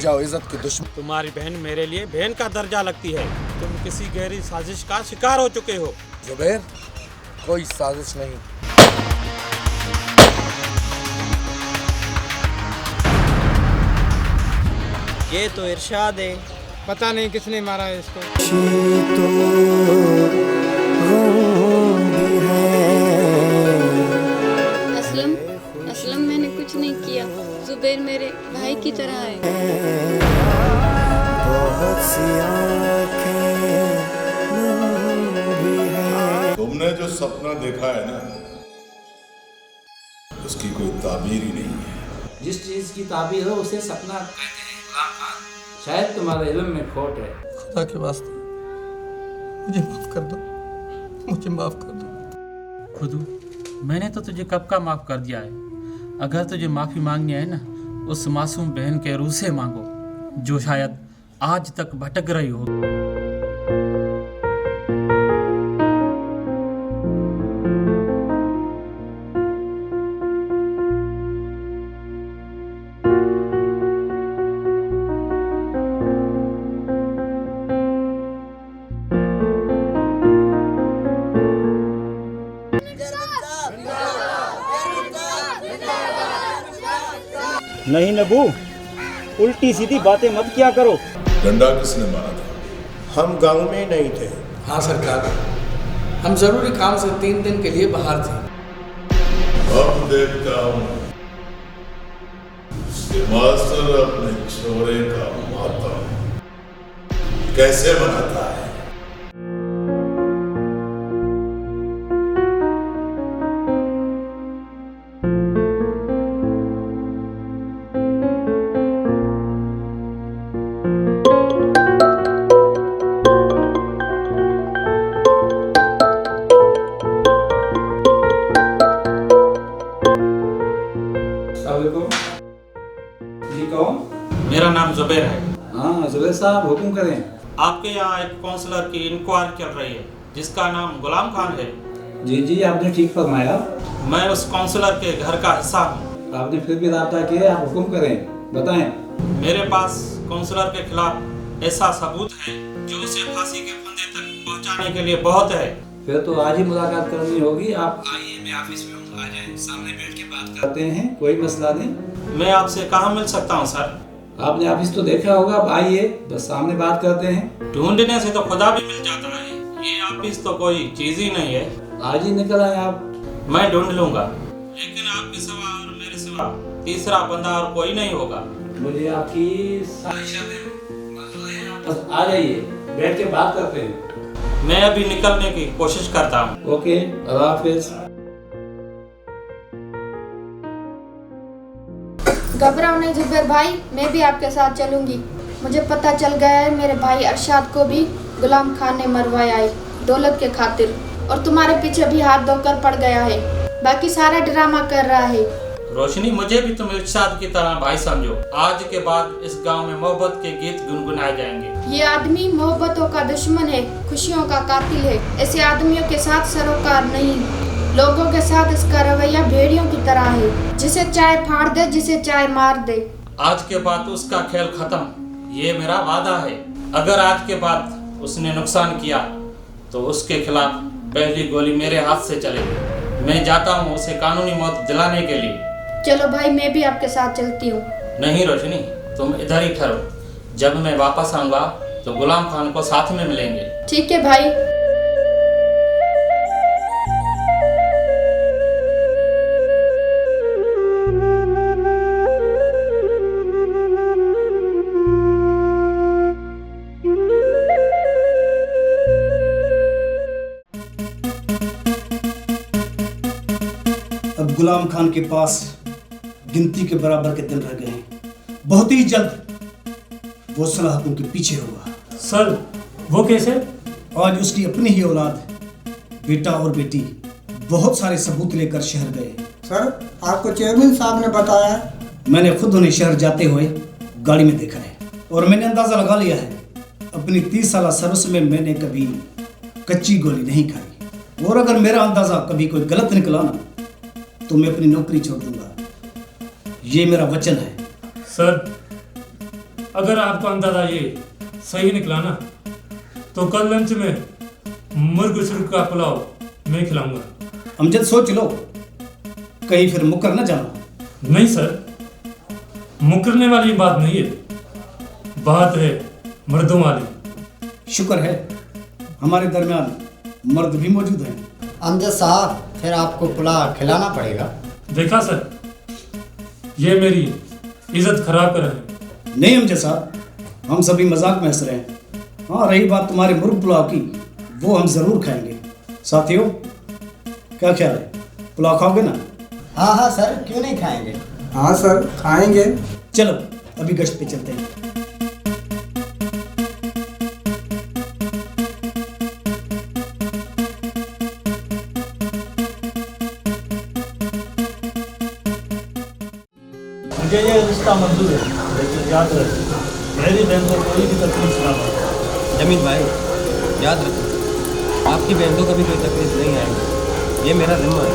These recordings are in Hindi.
जाओ इज्जत के दुश्मन। तुम्हारी बहन मेरे लिए बहन का दर्जा लगती है। तुम किसी गहरी साजिश का शिकार हो चुके हो। जुबैर, कोई साजिश नहीं। ये तो इरशाद है। पता नहीं किसने मारा है इसको। असलम मैंने कुछ नहीं किया। जुबैर मेरे भाई की तरह है। तुमने जो सपना देखा है ना, उसकी कोई ताबीर ही नहीं है। जिस चीज की ताबीर हो उसे सपना कहते हैं गुलाम खान। शायद तुम्हारे इल्म में खोट है। खुदा के वास्ते मुझे माफ कर दो, मुझे माफ कर दो। खुदू, मैंने तो तुझे कब का माफ कर दिया है। अगर तुझे माफी मांगनी है ना, उस मासूम बहन के रूह से मांगो जो शायद आज तक भटक रही हो। नहीं नबू, उल्टी सीधी बातें मत किया करो। डंडा किसने मारा था? हम गांव में नहीं थे। हाँ सरकार, हम जरूरी काम से 3 दिन के लिए बाहर थे। अब देखता हूँ कि मास्टर अपने छोरे का मातम कैसे मनाता है। मेरा नाम जुबैर है। हाँ जुबैर साहब, हुक्म करें। आपके यहाँ एक काउंसलर की इंक्वायरी चल रही है जिसका नाम गुलाम खान है। जी जी, आपने ठीक फरमाया। मैं उस काउंसलर के घर का हिस्सा हूँ। आपने फिर भी राब्ता किया, आप हुक्म करें, बताएं। मेरे पास काउंसलर के खिलाफ ऐसा सबूत है जो उसे फांसी के फंदे तक पहुँचाने के लिए बहुत है। फिर तो आज ही मुलाकात करनी होगी। आप आइए, मैं ऑफिस में हूँ, आ जाएं, सामने बैठ के बात करते हैं, कोई मसला नहीं। मैं आपसे कहाँ मिल सकता हूँ सर? आपने ऑफिस तो देखा होगा, अब आइए, बस सामने बात करते हैं। ढूंढने से तो खुदा भी मिल जाता है। ये ऑफिस तो कोई चीज ही नहीं है। आज ही निकल आए आप। मैं ढूंढ लूंगा, लेकिन आपके सिवा और मेरे सिवा तीसरा बंदा और कोई नहीं होगा। मुझे आपकी बस आ जाइए, बैठ के बात करते हैं। मैं अभी निकलने की कोशिश करता हूँ। ओके, अल्लाह हाफिज। घबराओ नहीं जुबैर भाई, मैं भी आपके साथ चलूंगी। मुझे पता चल गया है मेरे भाई अरशाद को भी गुलाम खान ने मरवाया है दौलत के खातिर, और तुम्हारे पीछे भी हाथ धोकर पड़ गया है। बाकी सारा ड्रामा कर रहा है। रोशनी, मुझे भी तुम इरशाद की तरह भाई समझो। आज के बाद इस गांव में मोहब्बत के गीत गुनगुनाए जाएंगे। ये आदमी मोहब्बतों का दुश्मन है, खुशियों का कातिल है। ऐसे आदमियों के साथ सरोकार नहीं। लोगों के साथ इसका रवैया भेड़ियों की तरह है, जिसे चाहे फाड़ दे, जिसे चाहे मार दे। आज के बाद उसका खेल खत्म, ये मेरा वादा है। अगर आज के बाद उसने नुकसान किया तो उसके खिलाफ पहली गोली मेरे हाथ से चलेगी। मैं जाता हूँ उसे कानूनी मौत दिलाने के लिए। चलो भाई, मैं भी आपके साथ चलती हूँ। नहीं रोशनी, तुम इधर ही ठहरो। जब मैं वापस आऊंगा तो गुलाम खान को साथ में मिलेंगे। ठीक है भाई। अब गुलाम खान के पास गिनती के बराबर के दिन रह गए हैं। बहुत ही जल्द वो सलाहकों के पीछे होगा। सर, वो कैसे? आज उसकी अपनी ही औलाद, बेटा और बेटी, बहुत सारे सबूत लेकर शहर गए। सर, आपको चेयरमैन साहब ने बताया? मैंने खुद उन्हें शहर जाते हुए गाड़ी में देखा है, और मैंने अंदाजा लगा लिया है अपनी 30 साल सर्विस में मैंने कभी कच्ची गोली नहीं खाई। और अगर मेरा अंदाजा कभी कोई गलत निकला ना, तो मैं अपनी नौकरी छोड़ दूंगा। ये मेरा वचन है। सर, अगर आपका अंदाजा ये सही निकला ना तो कल लंच में मुर्ग सुर्ग का पुलाव मैं खिलाऊंगा। अमजद सोच लो, कहीं फिर मुकर न जाना। नहीं सर, मुकरने वाली बात नहीं है, बात है मर्दों वाली। शुक्र है हमारे दरमियान मर्द भी मौजूद हैं। अमजद साहब, फिर आपको पुलाव खिलाना पड़ेगा। देखा सर, ये मेरी इज्जत खराब कर रहे हैं। नहीं अमजद साहब, हम सभी मजाक में हंस रहे हैं। हाँ, रही बात तुम्हारे मुर्ग पुलाव की, वो हम जरूर खाएंगे। साथियों, क्या ख्याल है, पुलाव खाओगे ना? हाँ हाँ सर, क्यों नहीं खाएंगे। हाँ सर, खाएंगे। चलो अभी गश्त पे चलते हैं। मुझे ये रिश्ता मंजूर है, लेकिन याद रखें मेरी बहन को कोई भी तकलीफ ना हो। जमील भाई, याद रखो आपकी बहन को कभी कोई तकलीफ नहीं आएगी, ये मेरा जिम्मा है।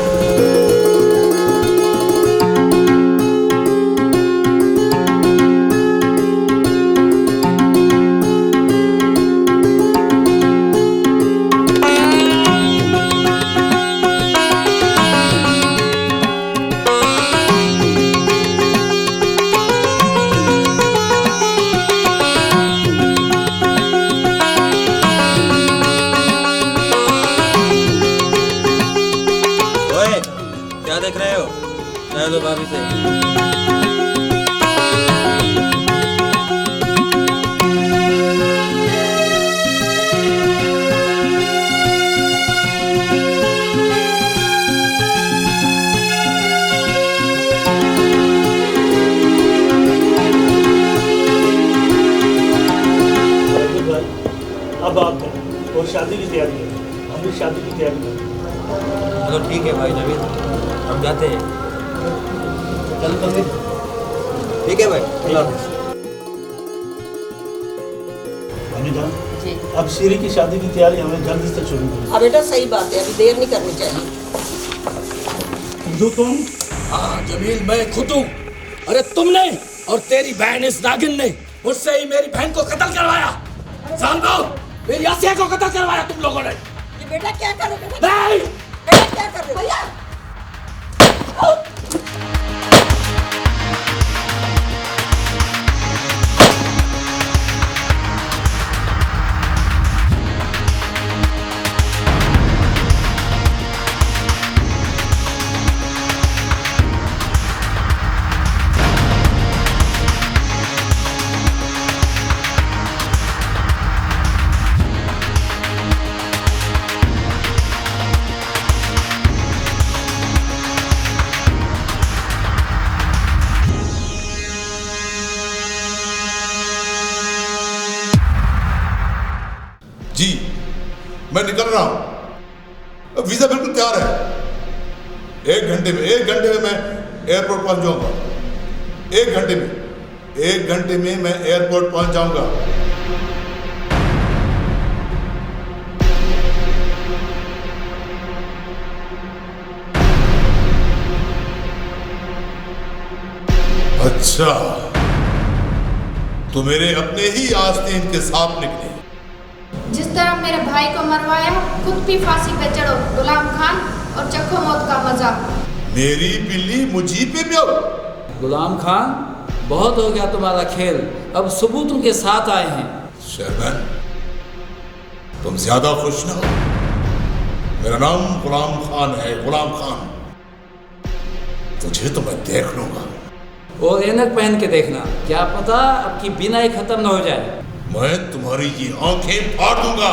क्या देख रहे हो? कह दो भाभी से। अब आप और शादी की तैयारी है, हम भी शादी की तैयारी करें। चलो ठीक है भाई जमील, हम जाते हैं। चल ठीक है भाई, जान अब शीरी की शादी की तैयारी हमें जल्दी से शुरू करें। हाँ बेटा, सही बात है, अभी देर नहीं करनी चाहिए। तुम? हाँ जमील, मैं खुद हूँ। अरे तुमने और तेरी बहन इस नागिन ने मुझसे ही मेरी बहन को कत्ल करवाया। जानते हो, मेरी आसिया को कत्ल करवाया तुम लोगों ने। ये बेटा क्या कर रहे हो? नहीं, बेटा क्या कर रहे हो? भैया जी, मैं निकल रहा हूं। वीजा बिल्कुल तैयार है। एक घंटे में मैं एयरपोर्ट पहुंच जाऊंगा। एक घंटे में मैं एयरपोर्ट पहुंच जाऊंगा। अच्छा, तो मेरे अपने ही आस्तीन के साथ निकले। जिस तरह मेरे भाई को मरवाया, खुद भी फांसी पे चढ़ो गुलाम खान, और चखो मौत का मजा। मेरी बिल्ली मुझी पे म्याऊं। गुलाम खान, बहुत हो गया तुम्हारा खेल, अब सबूत उनके साथ आए हैं। शेरमैन, तुम ज्यादा खुश ना हो। मेरा नाम गुलाम खान है, गुलाम खान। तुझे तो मैं देख लूंगा। और ऐनक पहन के देखना, क्या पता अब की बिना ही खत्म न हो जाए। मैं तुम्हारी ये आंखें फाड़ दूंगा।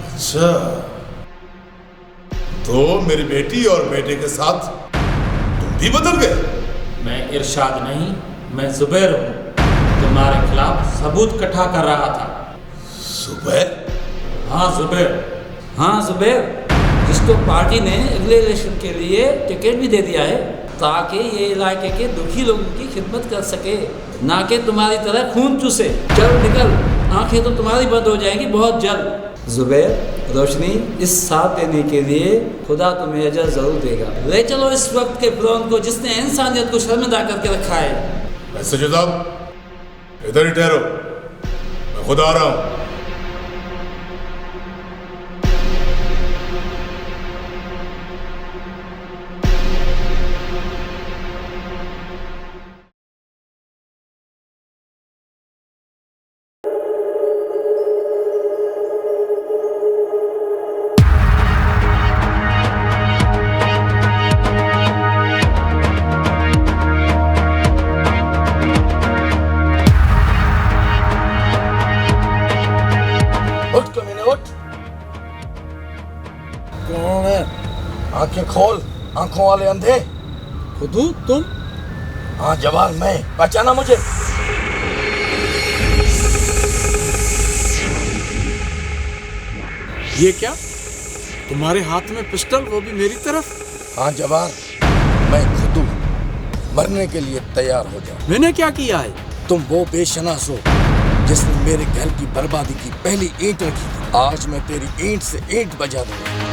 अच्छा, तो मेरी बेटी और बेटे के साथ तुम भी बदल गए? मैं इरशाद नहीं, मैं जुबैर हूँ। तुम्हारे खिलाफ सबूत इकट्ठा कर रहा था। जुबैर? हाँ जुबैर। हाँ जुबैर, जिसको पार्टी ने अगले इलेक्शन के लिए टिकट भी दे दिया है, ताकि ये इलाके के दुखी लोगों की खिदमत कर सके, ना कि तुम्हारी तरह खून चूसे। चल निकल, आंखें तो तुम्हारी बंद हो जाएंगी बहुत जल्द। जुबैर, रोशनी, इस साथ देने के लिए खुदा तुम्हें अजर जरूर देगा। ले चलो इस वक्त के फिरौन को जिसने इंसानियत को शर्मिंदा करके रखा है। सज्जद साहब, इधर ही ठहरो, मैं खुद आ रहा हूं। आंखें खोल, आंखों वाले अंधे। खुदू तुम? हाँ जवान, मैं। पहचाना मुझे? ये क्या, तुम्हारे हाथ में पिस्टल, वो भी मेरी तरफ? हाँ जवान, मैं खुदू। मरने के लिए तैयार हो जाओ। मैंने क्या किया है? तुम वो बेशनास हो जिसने मेरे घर की बर्बादी की पहली ईंट रखी थी। आज मैं तेरी ईंट से ईंट बजा दूंगा।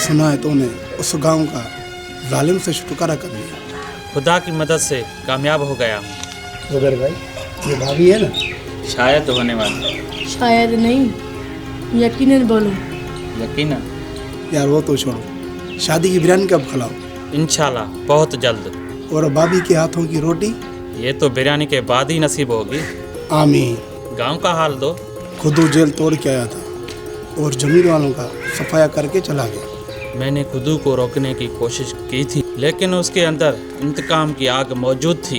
सुना है तूने उस गांव का जालिम से छुटकारा कर लिया। खुदा की मदद से कामयाब हो गया हूँ। जुबैर भाई, ये भाभी है ना? शायद होने वाली। शायद नहीं, यकीनन बोलो। यकीनन। यार वो तो छोड़ो, शादी की बिरयानी कब खिलाओ? इंशाल्लाह बहुत जल्द। और भाभी के हाथों की रोटी? ये तो बिरयानी के बाद ही नसीब होगी। आमीन। गांव का हाल दो। खुदू जेल तोड़ के आया था और जमीन वालों का सफाया करके चला गया। मैंने खुदू को रोकने की कोशिश की थी, लेकिन उसके अंदर इंतकाम की आग मौजूद थी।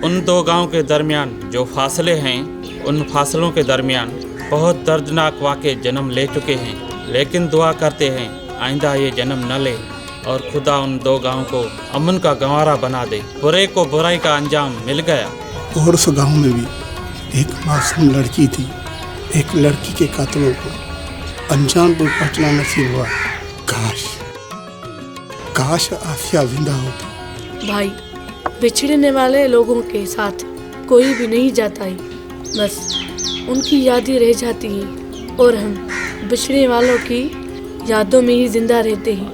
उन दो गांव के दरमियान जो फासले हैं, उन फासलों के दरमियान बहुत दर्दनाक वाक़े जन्म ले चुके हैं। लेकिन दुआ करते हैं आइंदा ये जन्म न ले और खुदा उन दो गांव को अमन का गंवारा बना दे। बुरे को बुराई का अंजाम मिल गया। और उस गांव में भी एक मासूम लड़की थी। एक लड़की के कातिलों को अंजाम पर पहुंचना नसीब हुआ। काश आसिया जिंदा हो। भाई, बिछड़ने वाले लोगों के साथ कोई भी नहीं जाता है, बस उनकी यादें रह जाती हैं और हम बिछड़ने वालों की यादों में ही जिंदा रहते हैं।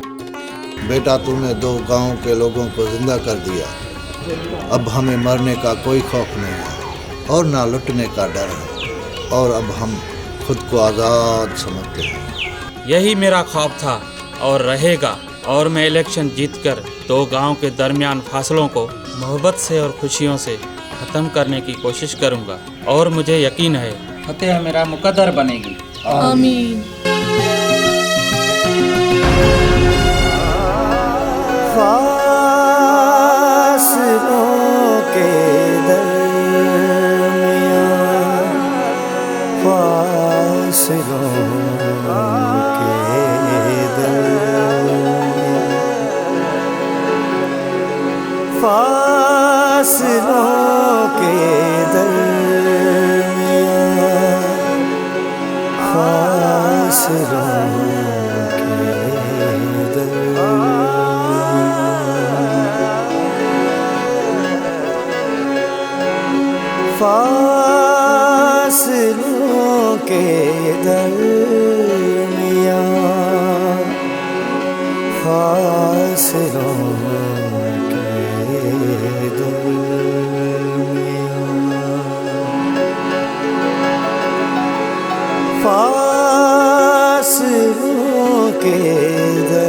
बेटा, तूने दो गांव के लोगों को जिंदा कर दिया। अब हमें मरने का कोई खौफ नहीं है और ना लुटने का डर है, और अब हम खुद को आज़ाद समझते हैं। यही मेरा खौफ था और रहेगा, और मैं इलेक्शन जीतकर दो गांव के दरमियान फासलों को मोहब्बत से और खुशियों से ख़त्म करने की कोशिश करूंगा। और मुझे यकीन है फतेह मेरा मुकद्दर बनेगी। आमीन। के दर